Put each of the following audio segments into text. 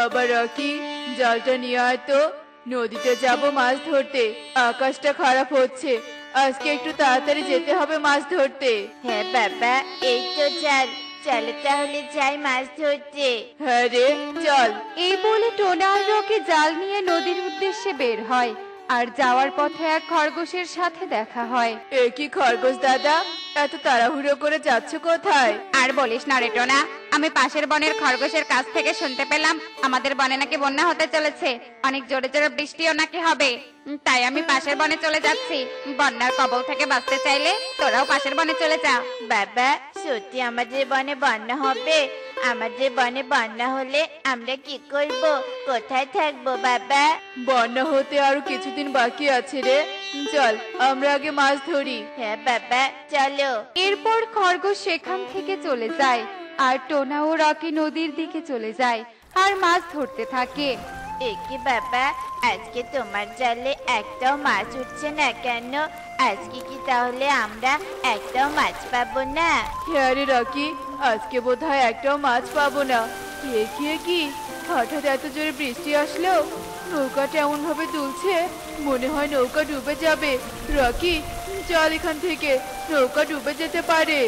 বাবা রকি, জালটা নিয়ে আয় তো। নদীতে যাব মাছ ধরতে। আকাশটা খারাপ হচ্ছে, আজকে একটু তাড়াতাড়ি যেতে হবে মাছ ধরতে। হ্যাঁ বাবা, এই তো জাল, চলো তাহলে যাই মাছ ধরতে। হ্যাঁ রে, চল। এই বলে টোনা আর রকি জাল নিয়ে নদীর উদ্দেশ্যে বের হয়। আর যাওয়ার পথে এক খরগোশের সাথে দেখা হয়। এ কি খরগোশ দাদা, এত তাড়াহুড়ো করে যাচ্ছ কোথায়? আর বলিস না রে টোনা, আমি পাশের বনের খরগোশের কাছ থেকে শুনতে পেলাম আমাদের বনে নাকি বন্যা হতে চলেছে, অনেক জোরে জোরে বৃষ্টিও নাকি হবে। তাই আমি পাশের বনে চলে যাচ্ছি। বন্যার কবল থেকে বাঁচতে চাইলে তোরাও পাশের বনে চলে যা। বাবা, সত্যি আমাদের বনে বন্যা হবে? আমাদের বনে বন্যা হলে আমরা কি করব, কোথায় থাকবো বাবা? বন্যা হতে আরো কিছুদিন বাকি আছে রে, চল আমরা আগে মাছ ধরি। হ্যাঁ বাবা, চলো। এরপর খরগোশ সেখান থেকে চলে যায় আর টোনা ও রকি নদীর দিকে চলে যায় আর মাছ ধরতে থাকে। একি বাবা, আজকে তোমার জালে একটাও মাছ উঠছে না কেন? আজকে কি তাহলে আমরা একটাও মাছ পাবো না? হ্যাঁ রে রকি, আজকে বোধহয় একটাও মাছ পাবো না। কি হঠাৎ এত জোরে বৃষ্টি আসলো, নৌকাটা এমন ভাবে দুলছে, মনে হয় নৌকা ডুবে যাবে। রকি, চল এখান থেকে, নৌকা ডুবে যেতে পারে।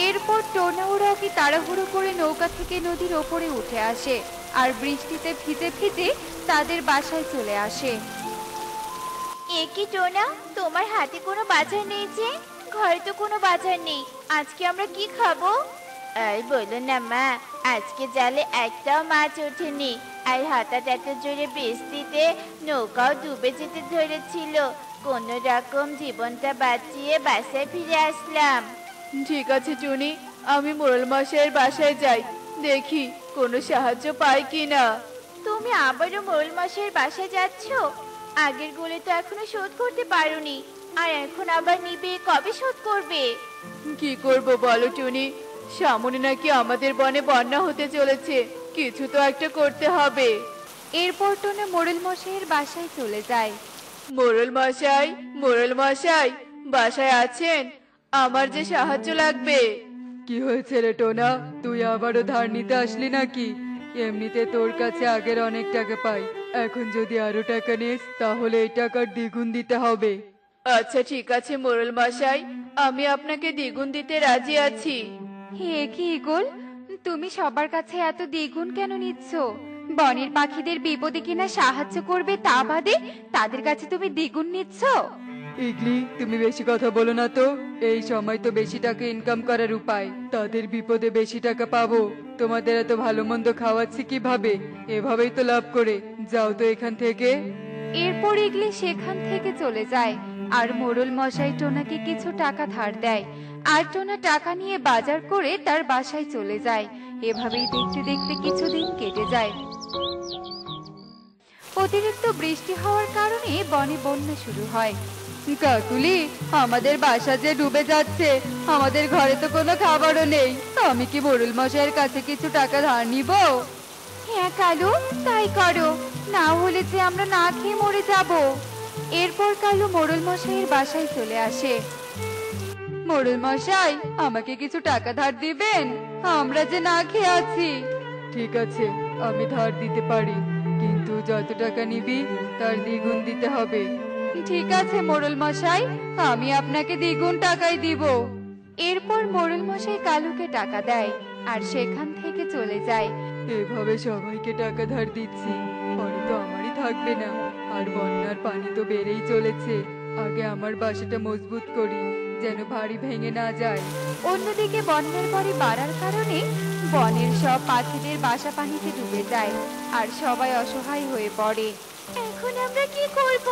এরপর টোনা ও রকি তাড়াহুড়ো করে নৌকা থেকে নদীর ওপরে উঠে আসে আর বৃষ্টিতে ভিজে ভিজে তাদের বাসায় চলে আসে। একি টোনা, তোমার হাতে কোনো বাজার নেই যে? ঘরে তো কোনো বাজার নেই, আজকে আমরা কি খাবো? আর বলো না মা, আজকে জালে একটাও মাছ ওঠেনি। আর হঠাৎ এত জোরে বৃষ্টিতে নৌকাও ডুবে যেতে ধরেছিল। কোনো রকম জীবনটা বাঁচিয়ে বাসায় ফিরে আসলাম। ঠিক আছে টুনি, আমি মোড়ল মশাইয়ের বাসায় যাই, দেখি কোনো সাহায্য পাই কিনা। তুমি আবারও মোড়ল মশাইয়ের বাসায় যাচ্ছ? আগের গুলো তো এখনো শোধ করতে পারোনি, আর এখন আবার নিবে, কবে শোধ করবে? কি করব বলো টুনি, সামনে নাকি আমাদের বনে বন্যা হতে চলেছে, কিছু তো একটা করতে হবে। এরপর টোনা মোড়ল মশাইয়ের বাসায় চলে যায়। মোড়ল মশাই, মোড়ল মশাই, বাসায় আছেন? আমার যে সাহায্য লাগবে। কি হয়েছে রে টোনা, তুই আবারও ধার নিতে আসলি নাকি? এমনিতে তোর কাছে আগের অনেক টাকা পাই, এখন যদি আরো টাকা নিস তাহলে এই টাকার দ্বিগুণ দিতে হবে। আচ্ছা ঠিক আছে মোড়ল মশাই, আমি আপনাকে দ্বিগুণ দিতে রাজি আছি। হে কি ইগল, তুমি সবার কাছে এত দ্বিগুণ কেন নিচ্ছ? বনের পাখিদের বিপদে কিনা সাহায্য করবে, তা বাদে তাদের কাছে তুমি দ্বিগুণ নিচ্ছ? ইগলি, তুমি বেশি কথা বলো না তো, এই সময় তো বেশি টাকা ইনকাম করার উপায়, তাদের বিপদে বেশি টাকা পাবো। তোমাদের এত ভালো মন্দ খাওয়াচ্ছি কিভাবে? এভাবেই তো লাভ করে, যাও তো এখান থেকে। এরপর ইগলি সেখান থেকে চলে যায় আর মোড়ল মশাই টোনাকে কিছু টাকা ধার দেয় আর টোনা টাকা নিয়ে বাজার করে তার বাসায় চলে যায়। এভাবেই দেখতে দেখতে কিছুদিন কেটে যায়। অতিরিক্ত বৃষ্টি হওয়ার কারণে বনে বন্যা শুরু হয়। কাকুলি, আমাদের বাসা যে ডুবে যাচ্ছে, আমাদের ঘরে তো কোনো খাবারও নেই, আমি কি মোড়ল মশাইয়ের কাছে কিছু টাকা ধার নিব? হ্যাঁ কালু, তাই করো, না হলে যে আমরা না খেয়ে মরে যাব। এরপর কালু মোড়ল মশাইয়ের বাসায় চলে আসে। মোড়ল মশাই, আমাকে কিছু টাকা ধার দিবেন, আমরা যে না খেয়ে আছি। ঠিক আছে, আমি ধার দিতে পারি, কিন্তু যত টাকা নিবি তার দ্বিগুণ দিতে হবে। ঠিক আছে মোড়ল মশাই, আমি আপনাকে দ্বিগুণ টাকাই দিব। এরপর মোড়ল মশাই কালুকে টাকা দেয় আর সেখান থেকে চলে যায়। এভাবে সবাইকে টাকা ধার দিচ্ছি, পরে তো আমারই থাকবে না, আর বন্যার পানি তো বেড়েই চলেছে। আগে আমার বাসাটা মজবুত করি, যেন ভারী ভেঙে না যায়। অন্যদিকে বন্যার পরে বাড়ার কারণে বনের সব পাখিদের বাসা পানিতে ডুবে যায় আর সবাই অসহায় হয়ে পড়ে। এখন আমরা কি করব?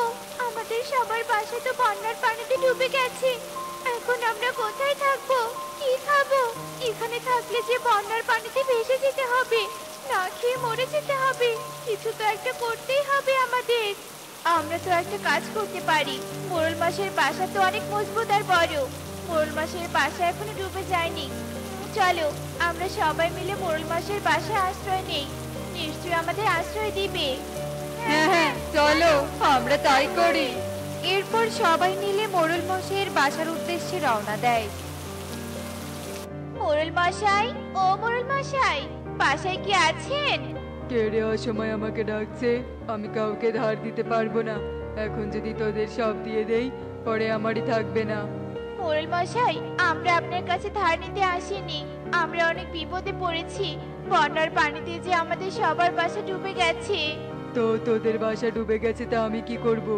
আমাদের সবার বাসা তো বন্যার পানিতে ডুবে গেছে। এখন আমরা কোথায় থাকবো, কি খাবো? এখানে থাকলে যে বন্যার পানিতে ভেসে যেতে হবে, না খেয়ে মরে যেতে হবে। কিছু তো একটা করতেই হবে আমাদের। আমরা তো একটা কাজ করতে পারি, মোড়ল মাসের বাসা তো অনেক মজবুত আর বড়। মোড়ল মাসের বাসা এখনো ডুবে যায়নি। চলো আমরা সবাই মিলে মোড়ল মাসের বাসায় আশ্রয় নেই, নিশ্চয়ই আমাদের আশ্রয় দিবে। হ্যাঁ হ্যাঁ, চলো আমরা তাই করি। এরপর সবাই মিলে মোড়ল মশাইয়ের বাসার উদ্দেশ্যে রওনা দেয়। মোড়ল মশাই, ও মোড়ল মশাই, বাসায় কি আছেন? কে রে অসময় আমাকে ডাকছে? আমি কাউকে ধার দিতে পারবো না। এখন যদি তোদের সব দিয়ে দেই, পরে আমারই থাকবে না। মোড়ল মশাই, আমরা আপনার কাছে ধার নিতে আসিনি। আমরা অনেক বিপদে পড়েছি। বন্যার পানিতে যে আমাদের সবার বাসা ডুবে গেছে। তো তোদের বাসা ডুবে গেছে, তা আমি কি করব?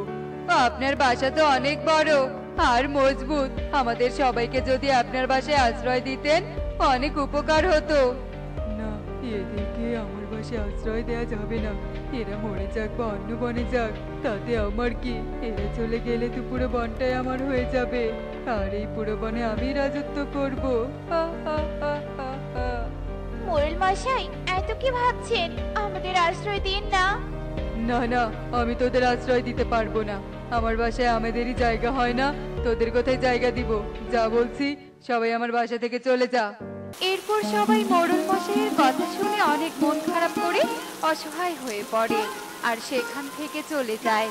আপনার বাসা তো অনেক বড় আর মজবুত। আমাদের সবাইকে যদি আপনার বাসায় আশ্রয় দিতেন, অনেক উপকার হতো। না, এদেরকে আমার বাসায় আশ্রয় দেয়া যাবে না। এরা মরে যাক বা অন্য বনে যাক, তাতে আমার কি? এরা চলে গেলে তো পুরো বনটাই আমার হয়ে যাবে, আর এই পুরো বনে আমি রাজত্ব করব। হা, হা, হা, হা, হা। মোড়ল মশাই, এত কি ভাবছেন? আমাদের আশ্রয় দিন না। না না, আমি তোদের আশ্রয় দিতে পারবো না। আমার বাসায় আমাদেরই জায়গা হয় না, তোদের কোথায় জায়গা দিব? যা বলছি, সবাই আমার বাসা থেকে চলে যা। এরপর সবাই মোড়ল মশাইয়ের কথা শুনে অনেক মন খারাপ করে অসহায় হয়ে পড়ে আর সেখান থেকে চলে যায়।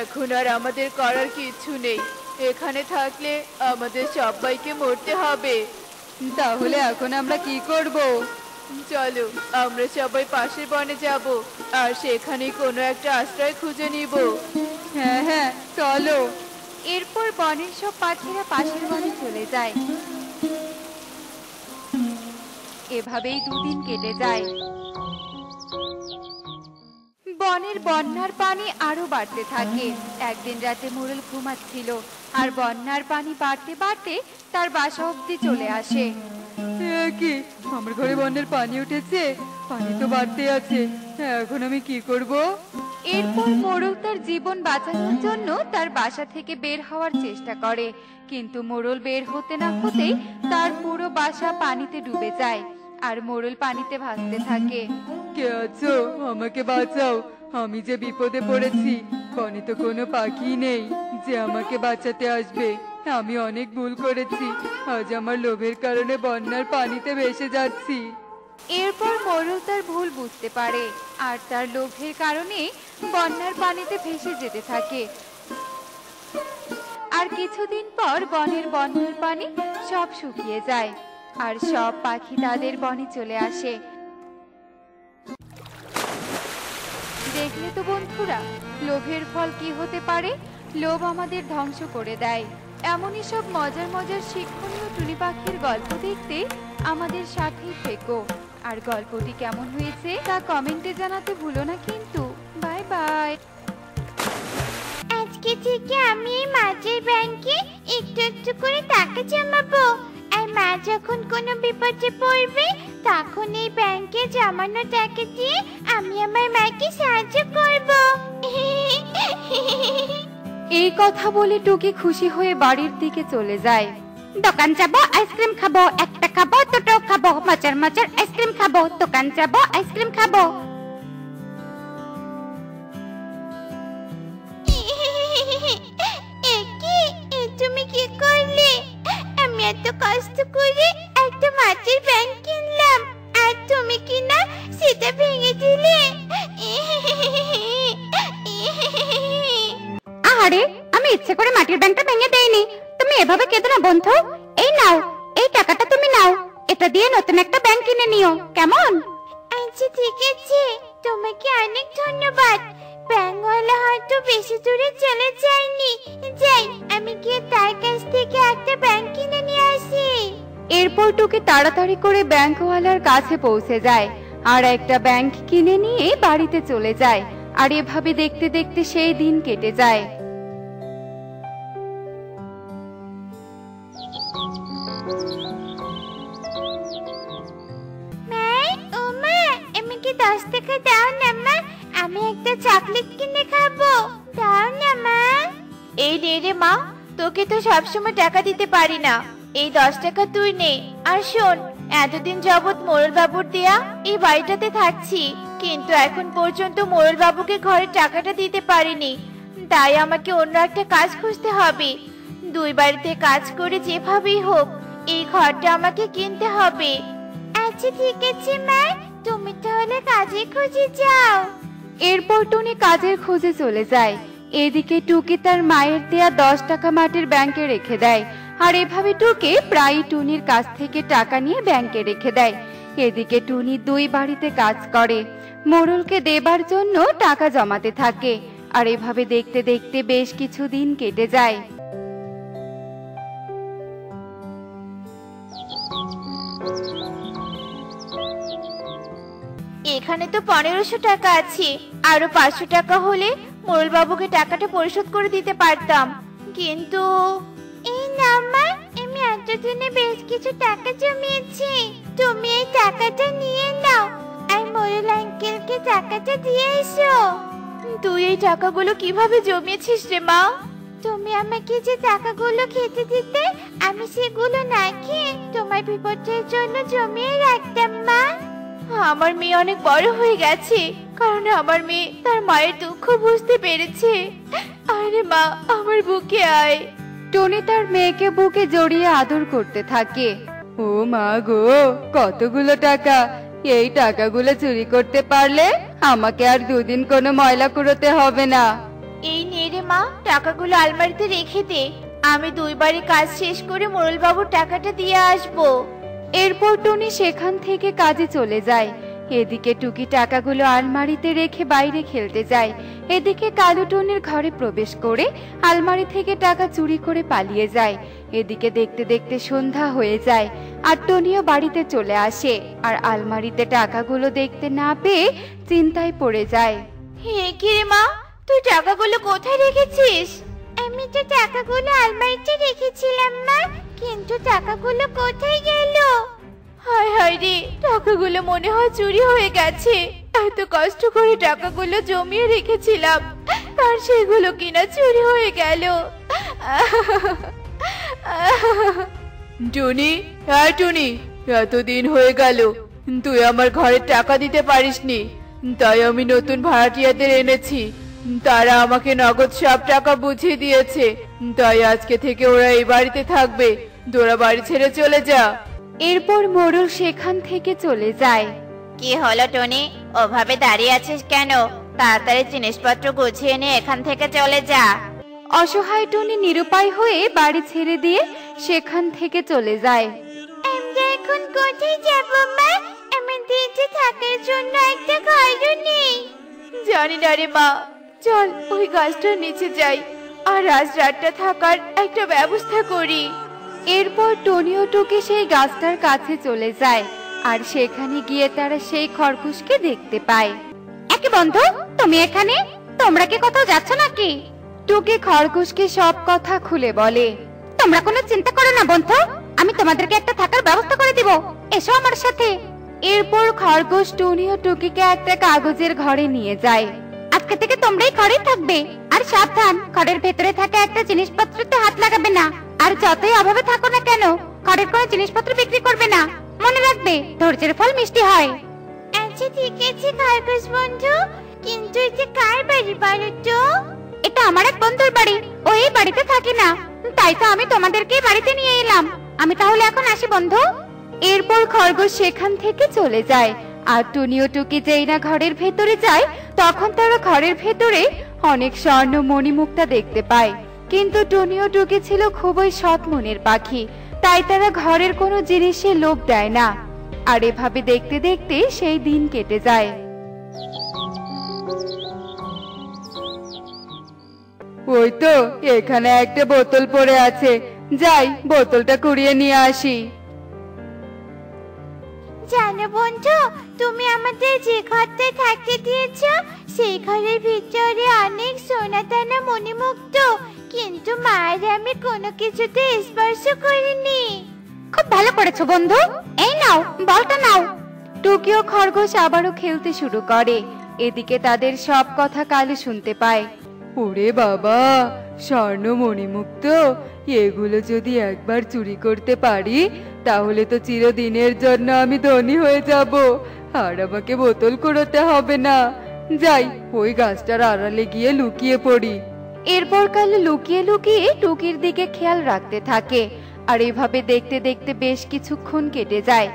এখন আর আমাদের করার কিছু নেই। এখানে থাকলে আমাদের সবাইকে মরতে হবে। তাহলে এখন আমরা কি করব? চলো, আমরা সবাই পাশের বনে যাব আর সেখানে কোনো একটা আশ্রয় খুঁজে নিব। হ্যাঁ হ্যাঁ, চলো। এরপর বনের সব পাখিরা পাশের বনে চলে যায়। এভাবেই দুদিন কেটে যায়। বনের বন্যার পানি আরো বাড়তে থাকে। একদিন রাতে মোড়ল ঘুমাচ্ছিল আর বন্যার পানি বাড়তে বাড়তে তার বাসা অবধি চলে আসে। কি, আমার ঘরে বন্যার পানি উঠেছে? পানি তো বাড়তে আছে, এখন আমি কি করব? এরপর মোড়ল তার জীবন বাঁচানোর জন্য তার বাসা থেকে বের হওয়ার চেষ্টা করে, কিন্তু মোড়ল বের হতে না হতেই তার পুরো বাসা পানিতে ডুবে যায় আর মোড়ল পানিতে ভাসতে থাকে। কে আছো? আমাকে বাঁচাও, আমি যে বিপদে পড়েছি। বনে তো কোনো পাখি নেই যে আমাকে বাঁচাতে আসবে। আমি অনেক ভুল করেছি, আজ আমার লোভের কারণে বন্যার পানিতে ভেসে যাচ্ছি। এরপর মোড়ল তার ভুল বুঝতে পারে আর তার লোভের কারণে বন্যার পানিতে ভেসে যেতে থাকে। আর কিছুদিন পর বনের বন্যার পানি সব শুকিয়ে যায় আর সব পাখি তাদের বনে চলে আসে। দেখলে তো বন্ধুরা, লোভের ফল কি হতে পারে? লোভ আমাদের ধ্বংস করে দেয়। এমনই সব মজার মজার শিক্ষণীয় টুনি পাখির গল্প দেখতে আমাদের সাথেই থেকো। আর গল্পটি কেমন হয়েছে তা কমেন্টে জানাতে ভুলো না কিন্তু। Bye bye. আজকে থেকে আমি এই মাছের ব্যাংকে একটু একটু করে টাকা জমাবো। আর মা যখন কোনো বিপদে পড়বে, তখন এই ব্যাংকে জমানো টাকা দিয়ে আমি আমার মাকে সাহায্য করব। এই কথা বলে টুকি খুশি হয়ে বাড়ির দিকে চলে যায়। দোকান যাবো, আইসক্রিম খাবো, একটা খাবো, দুটো খাবো, মজার মজার আইসক্রিম খাবো। দোকান যাবো, আইসক্রিম খাবো। তুমি কি করলে? আমি এত কষ্ট করে একটা মাছের ব্যাংক কিনলাম, আর তুমি কি না সেটা ভেঙে দিলে? আরে, আমি ইচ্ছে করে মাটির ব্যাংকটা ভেঙে দেইনি। তুমি এভাবে কেঁদো না বন্ধু। এই নাও, এই টাকাটা তুমি নাও। এটা দিয়ে নতুন একটা ব্যাংক কিনে নিও, কেমন? আচ্ছা ঠিক আছে, তোমাকে অনেক ধন্যবাদ। ব্যাংকওয়ালা হয়তো বেশি দূরে চলে যায়নি। যাই, আমি গিয়ে তার কাছ থেকে একটা ব্যাংক কিনে নিয়ে আসি। এরপর টুকি তাড়াতাড়ি করে ব্যাংকওয়ালার কাছে পৌঁছে যায় আর একটা ব্যাংক কিনে নিয়ে বাড়িতে চলে যায়। আর এভাবে দেখতে দেখতে সেই দিন কেটে যায়। ও মা, আমাকে 10 টাকা দাও না মা, আমি একটা চকলেট কিনে খাবো। দাও না মা। এই নে রে মা, তোকে তো সবসময় টাকা দিতে পারি না। এই 10 টাকা তুই নে। আর শোন, এতদিন যাবৎ মোড়ল বাবুর দেয়া এই বাড়িটাতে থাকছি, কিন্তু এখন পর্যন্ত মোড়ল বাবুকে ঘরের টাকাটা দিতে পারিনি। তাই আমাকে অন্য একটা কাজ খুঁজতে হবে। দুই বাড়িতে কাজ করে যেভাবেই হোক এই ঘরটা আমাকে কিনতে হবে। আচ্ছা ঠিক আছে মা, তুমি তাহলে কাজে খুঁজে যাও। এরপর টুনি কাজের খোঁজে চলে যায়। এদিকে টুকি তার মায়ের দেয়া 10 টাকা মাটির ব্যাংকে রেখে দেয়। আর এভাবে টুকি প্রায় টুনির কাছ থেকে টাকা নিয়ে ব্যাংকে রেখে দেয়। এদিকে টুনি দুই বাড়িতে কাজ করে। মোড়লকে দেবার জন্য টাকা জমাতে থাকে। আর এভাবে দেখতে দেখতে বেশ কিছু দিন কেটে যায়। এখানে তো 1500 টাকা আছে, আরো 500 টাকা হলে মোড়ল বাবুকে টাকাটা পরিশোধ করে দিতে পারতাম। কিন্তু এই না মা, আমি এতদিনে বেশ কিছু টাকা জমিয়েছি, তুমি এই টাকাটা নিয়ে নাও আর মোড়ল আঙ্কেলকে টাকাটা দিয়ে এসো। তুই এই টাকাগুলো কিভাবে জমিয়েছিস রে মা? তুমি আমাকে যে টাকাগুলো খেতে দিতে, আমি সেগুলো না খেয়ে তোমার বিপদের জন্য জমিয়ে রাখতাম মা। আমার মেয়ে অনেক বড় হয়ে গেছে, কারণ আমার মেয়ে তার মায়ের দুঃখ বুঝতে পেরেছে। আরে মা, আমার বুকে আয়। টনি তার মেয়েকে বুকে জড়িয়ে আদর করতে থাকে। ও মা গো, কতগুলো টাকা! এই টাকাগুলো চুরি করতে পারলে আমাকে আর দুদিন কোনো ময়লা কুড়োতে হবে না। এই নে রে মা, টাকাগুলো আলমারিতে রেখে দে, আমি 2 বারে কাজ শেষ করে মোড়ল বাবুর টাকাটা দিয়ে আসবো। এরপর টনি সেখান থেকে কাজে চলে যায়। এদিকে টুকি টাকাগুলো আলমারিতে রেখে বাইরে খেলতে যায়। এদিকে কালু টনির ঘরে প্রবেশ করে আলমারি থেকে টাকা চুরি করে পালিয়ে যায়। এদিকে দেখতে দেখতে সন্ধ্যা হয়ে যায় আর টনিও বাড়িতে চলে আসে আর আলমারিতে টাকাগুলো দেখতে না পেয়ে চিন্তায় পড়ে যায়। হে কি রে মা, তুই টাকাগুলো কোথায় রেখেছিস? আমি তো টাকাগুলো আলমারিতে রেখেছিলাম মা, কিন্তু টাকাগুলো কোথায় গেল? হায় হায় রে, টাকাগুলো মনে হয় চুরি হয়ে গেছে। এত কষ্ট করে টাকাগুলো জমিয়ে রেখেছিলাম আর সেগুলো কিনা চুরি হয়ে গেল। টুনি, হ্যাঁ টুনি, এতদিন হয়ে গেল তুই আমার ঘরে টাকা দিতে পারিসনি, তাই আমি নতুন ভাড়াটিয়াদের এনেছি। তারা আমাকে নগদ সব টাকা বুঝিয়ে দিয়েছে, তাই আজকে থেকে ওরা এই বাড়িতে থাকবে। তোরা বাড়ি ছেড়ে চলে যা। এরপর মোড়ল সেখান থেকে চলে যায়। কি হলো টনি, ওভাবে দাঁড়িয়ে আছিস কেন? তাড়াতাড়ি জিনিসপত্র গুছিয়ে নিয়ে এখান থেকে চলে যা। অসহায় টনি নিরুপায় হয়ে বাড়ি ছেড়ে দিয়ে সেখান থেকে চলে যায়। আমরা এখন কোথায় যাব মা? আমাদের যে থাকার জন্য একটা ঘরও নেই। জানি না রে মা, চল ওই গাছটার নিচে যাই আর আজ রাতটা থাকার একটা ব্যবস্থা করি। এরপর টনি ও টুকি সেই গাছটার কাছে চলে যায় আর সেখানে গিয়ে তারা সেই খরগোশকে দেখতে পায়। একে বন্ধু, তুমি এখানে? তোমরা কি কোথাও যাচ্ছ নাকি? টুকি খরগোশকে সব কথা খুলে বলে। তোমরা কোনো চিন্তা করো না বন্ধু, আমি তোমাদেরকে একটা থাকার ব্যবস্থা করে দিব, এসো আমার সাথে। এরপর খরগোশ টুনি ও টুকিকে একটা কাগজের ঘরে নিয়ে যায়। আজকে থেকে তোমরাই ঘরেই থাকবে, আর সাবধান, ঘরের ভেতরে থাকা একটা জিনিসপত্রতে হাত লাগাবে না। আর যতই অভাবে থাকো না কেন, ঘরের কোনো জিনিসপত্র বিক্রি করবে না। মনে রাখবে, ধৈর্যের ফল মিষ্টি হয়। আচ্ছা ঠিক আছে খরগোশ বন্ধু, কিন্তু এটা কার বাড়ি বলো তো? এটা আমার এক বন্ধুর বাড়ি, ও এই বাড়িতে থাকে না, তাই তো আমি তোমাদেরকে বাড়িতে নিয়ে এলাম। আমি তাহলে এখন আসি বন্ধু। এরপর খরগোশ সেখান থেকে চলে যায় আর টুনি ও টুকি যেই না ঘরের ভেতরে যায়, তখন তারা ঘরের ভেতরে অনেক স্বর্ণ মণিমুক্তা দেখতে পায়। কিন্তু টুনি ও টুকি ছিল খুবই সৎ মনের পাখি, তাই তারা ঘরের কোনো জিনিসে লোভ দেয় না। আর এভাবে দেখতে দেখতে সেই দিন কেটে যায়। ওই তো এখানে একটা বোতল পড়ে আছে, যাই বোতলটা কুড়িয়ে নিয়ে আসি। জানো বন্ধু, তুমি আমাদের যে ঘরটায় থাকতে দিয়েছ, সেই ঘরের ভিতরে অনেক সোনা দানা মণিমুক্ত, কিন্তু মায়ের আমি কোনো কিছুতে স্পর্শ করিনি। খুব ভালো করেছো বন্ধু, এই নাও বলটা নাও। টুকি ও খরগোশ আবারও খেলতে শুরু করে। এদিকে তাদের সব কথা কালু শুনতে পায়। ওরে বাবা, স্বর্ণ মণিমুক্ত, এগুলো যদি একবার চুরি করতে পারি তাহলে তো চিরদিনের জন্য আমি ধনী হয়ে যাব, আর আমাকে বোতল কুড়োতে হবে না। যাই ওই গাছটার আড়ালে গিয়ে লুকিয়ে পড়ি। এরপর কালু লুকিয়ে লুকিয়ে টুকির দিকে খেয়াল রাখতে থাকে। আর এভাবে দেখতে দেখতে বেশ কিছুক্ষণ কেটে যায়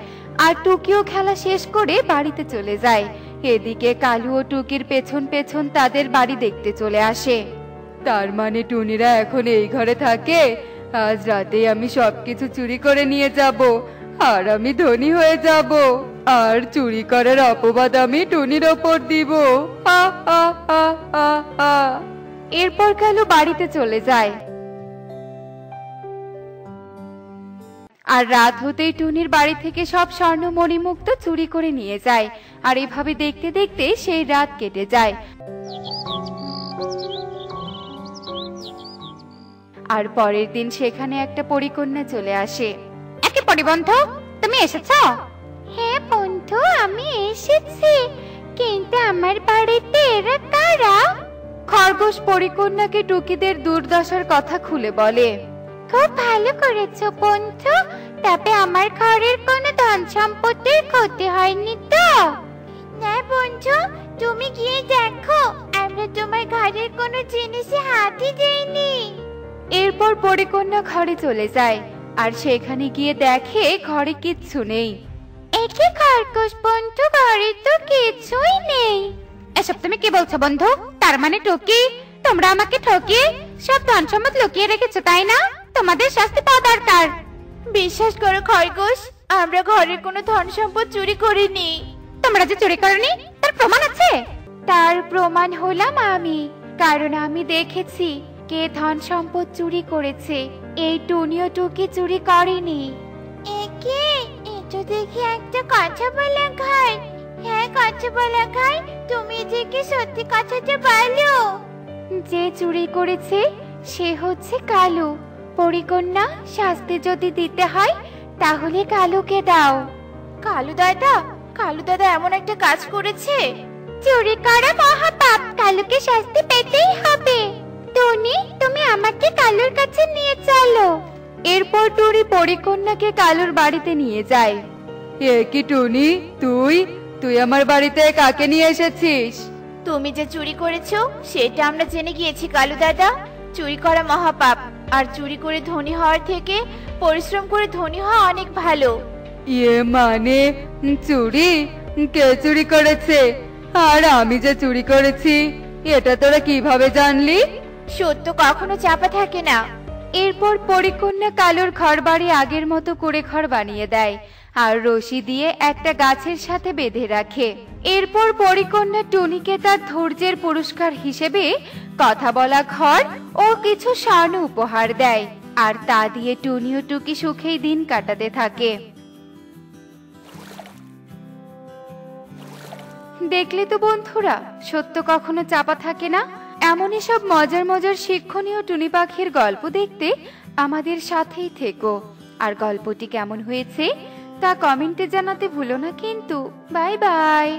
আর টুকিও খেলা শেষ করে বাড়িতে চলে যায়। এদিকে কালু ও টুকির পেছন পেছন তাদের বাড়ি দেখতে চলে আসে। তার মানে টুনিরা এখন এই ঘরে থাকে? আজ রাতে আমি সবকিছু চুরি করে নিয়ে যাব আর আমি ধনী হয়ে যাব, আর চুরি করার অপবাদ আমি টুনির ওপর দিব। হা হা হা হা হা। এরপর কালু বাড়িতে চলে যায়। আর রাত হতেই টুনির বাড়ি থেকে সব স্বর্ণ মণিমুক্ত চুরি করে নিয়ে যায়। আর এভাবে দেখতে দেখতে সেই রাত কেটে যায়। আর পরের দিন সেখানে একটা পরীকন্যা চলে আসে। একে পরিবন্ধু, তুমি এসেছো? হ্যাঁ বন্ধু, আমি এসেছি, কিন্তু আমার বাড়িতে এরা কারা? খরগোশ পরীকন্যাকে টুকিদের দুর্দশার কথা খুলে বলে। খুব ভালো করেছো বন্ধু, তবে আমার ঘরের কোনো ধন সম্পত্তির ক্ষতি হয়নি তো? না বন্ধু, তুমি গিয়ে দেখো, আমরা তোমার ঘরের কোনো জিনিসে হাতই দেইনি। এরপর পরীকন্যা ঘরে চলে যায়। আর সেখানে গিয়ে দেখে ঘরে কিচ্ছু নেই। একে খরগোশ বন্ধু, ঘরে তো কিছুই নেই। এসব তুমি কি বলছো বন্ধু? তার মানে টুকি, তোমরা আমাকে ঠকিয়ে সব ধন সম্পদ লুকিয়ে রেখেছো, তাই না? তোমাদের শাস্তি পাওয়া দরকার। বিশ্বাস করো খরগোশ, আমরা ঘরের কোনো ধন সম্পদ চুরি করিনি। তোমরা যে চুরি করনি তার প্রমাণ আছে? তার প্রমাণ হলাম আমি, কারণ আমি দেখেছি কে ধন সম্পদ চুরি করেছে। এই টুনিও টুকি চুরি করেনি। একে, এটা দেখি একটা কথা বলা ঘর। হ্যাঁ কথা বলা ঘর, তুমি যে কি সত্যি কথাটা বলো। যে চুরি করেছে সে হচ্ছে কালু। পরীকন্যা, শাস্তি যদি দিতে হয় তাহলে কালুকে দাও। কালু দাদা? কালু দাদা এমন একটা কাজ করেছে? চুরি করা মহাপাপ, কালুকে শাস্তি পেতেই হবে। টনি, তুমি আমাকে কালুর কাছে নিয়ে চলো। এরপর টুনি পরীকন্যাকে কালুর বাড়িতে নিয়ে যায়। এ কি টুনি, তুই তুই আমার বাড়িতে কাকে নিয়ে এসেছিস? তুমি যে চুরি করেছো সেটা আমরা জেনে গিয়েছি কালু দাদা। চুরি করা মহাপাপ, আর চুরি করে ধনী হওয়ার থেকে পরিশ্রম করে ধনী হওয়া অনেক ভালো। ইয়ে মানে চুরি? কে চুরি করেছে? আর আমি যে চুরি করেছি এটা তোরা কিভাবে জানলি? সত্য কখনো চাপা থাকে না। এরপর পরীকন্যা কালুর ঘর বাড়ি আগের মতো করে ঘর বানিয়ে দেয় আর রশি দিয়ে একটা গাছের সাথে বেঁধে রাখে। এরপর পরীকন্যা টুনিকে তার ধৈর্যের পুরস্কার হিসেবে কথা বলা ঘর ও কিছু স্বর্ণ উপহার দেয়। আর তা দিয়ে টুনি ও টুকি সুখেই দিন কাটাতে থাকে। দেখলে তো বন্ধুরা, সত্য কখনো চাপা থাকে না। এমনই সব মজার মজার শিক্ষণীয় টুনি পাখির গল্প দেখতে আমাদের সাথেই থেকো। আর গল্পটি কেমন হয়েছে তা কমেন্টে জানাতে ভুলো না কিন্তু। Bye bye.